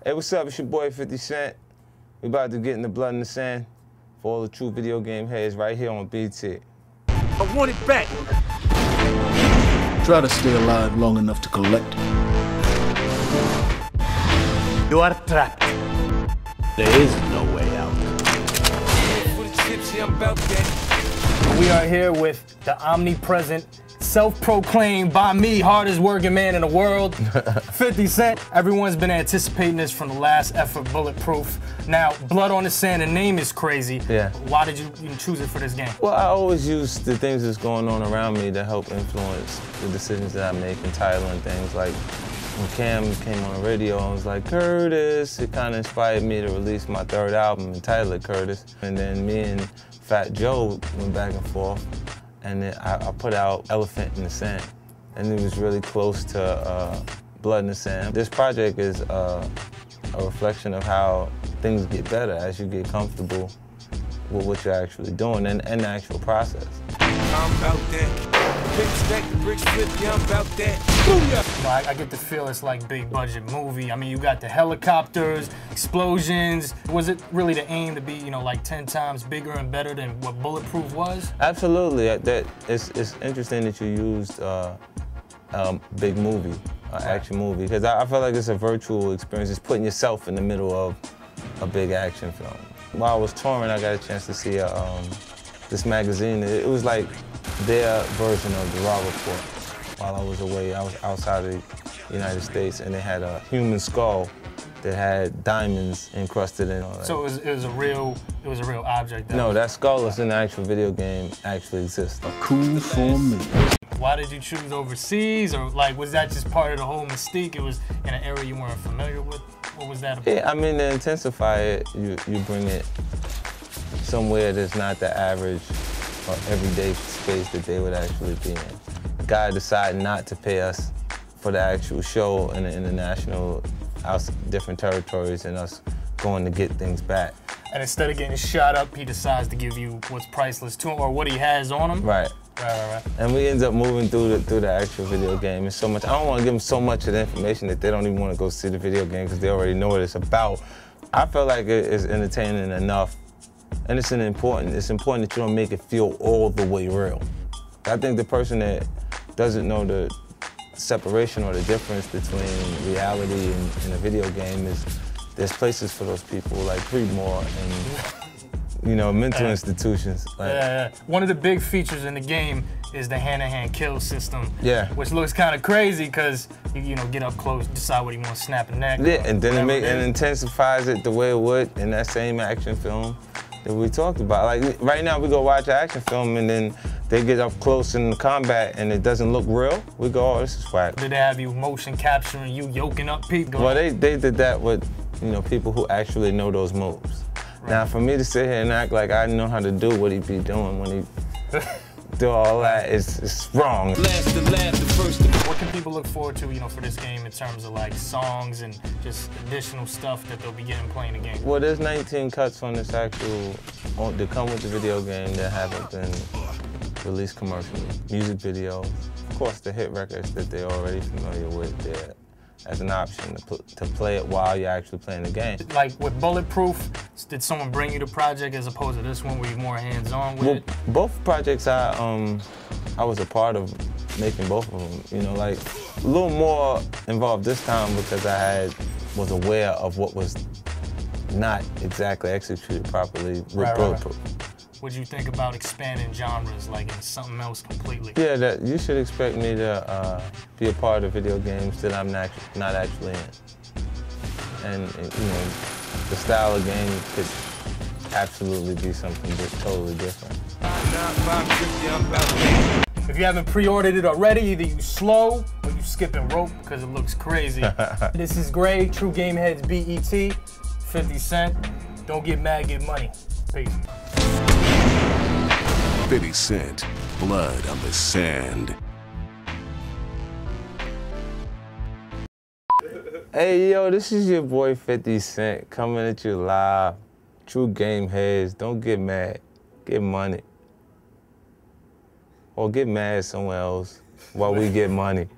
Hey, what's up? It's your boy 50 Cent. We about to get in the blood in the sand for all the true video game heads right here on BT. I want it back. Try to stay alive long enough to collect. You are trapped. There is no way out. We are here with the omnipresent, self-proclaimed by me, hardest working man in the world, 50 Cent. Everyone's been anticipating this from the last effort, Bulletproof. Now, Blood on the Sand, the name is crazy. Yeah. Why did you even choose it for this game? Well, I always use the things that's going on around me to help influence the decisions that I make and titling things. Like when Cam came on the radio and was like, Curtis, it kind of inspired me to release my third album and title it Curtis. And then me and Fat Joe went back and forth, and then I put out Elephant in the Sand. And it was really close to Blood in the Sand. This project is a reflection of how things get better as you get comfortable with what you're actually doing and the actual process. I'm about that. Big stack the bricks flip, yeah, I'm about that. I get the feel it's like big budget movie. I mean, you got the helicopters, explosions. Was it really the aim to be, you know, like 10 times bigger and better than what Bulletproof was? Absolutely. It's interesting that you used big movie, action movie, because I feel like it's a virtual experience. It's putting yourself in the middle of a big action film. While I was touring, I got a chance to see this magazine. It was like their version of the Raw Report. While I was away, I was outside of the United States, and they had a human skull that had diamonds encrusted in it. So it was a real object. No, that skull is in the actual video game actually exists. Cool for me. Why did you choose overseas, or like was that just part of the whole mystique? It was in an area you weren't familiar with. What was that about? Yeah, I mean, to intensify it, you bring it somewhere that's not the average or everyday space that they would actually be in. The guy decided not to pay us for the actual show in the international, different territories, and us going to get things back. And instead of getting shot up, he decides to give you what's priceless to him, or what he has on him. Right. Right. And we end up moving through the actual video game. It's so much. I don't want to give them so much of the information that they don't even want to go see the video game because they already know what it's about. I feel like it is entertaining enough, and it's important that you don't make it feel all the way real. I think the person that doesn't know the separation or the difference between reality and a video game there's places for those people like Creedmoor and mental institutions. Like, One of the big features in the game is the hand-to-hand kill system. Yeah. Which looks kind of crazy because you get up close, decide what you want to snap a neck. Yeah, and then it intensifies it the way it would in that same action film that we talked about. Like right now, we go watch an action film and then they get up close in the combat and it doesn't look real. We go, oh, this is whack. Did they have you motion capturing you, yoking up people? Well, they did that with people who actually know those moves. Right. Now, for me to sit here and act like I know how to do what he be doing when he do all that, it's wrong. What can people look forward to, for this game in terms of like songs and just additional stuff that they'll be getting playing the game? Well, there's 19 cuts on this that come with the video game that haven't been released commercially. Music videos, of course, the hit records that they're already familiar with there as an option to play it while you're actually playing the game. Like with Bulletproof, did someone bring you the project as opposed to this one where you're more hands-on with it? Both projects I was a part of making both of them. Like a little more involved this time because I was aware of what was not exactly executed properly with Bulletproof. Right. Would you think about expanding genres, like in something else completely? Yeah, you should expect me to be a part of video games that I'm not actually in. And the style of game could absolutely be something totally different. If you haven't pre-ordered it already, either you slow or you skipping rope because it looks crazy. This is Gray, True Game Headz BET, 50 Cent. Don't get mad, get money. Peace. 50 Cent, Blood on the Sand. Hey, yo, this is your boy 50 Cent coming at you live. True Game Headz. Don't get mad. Get money. Or get mad somewhere else while we get money.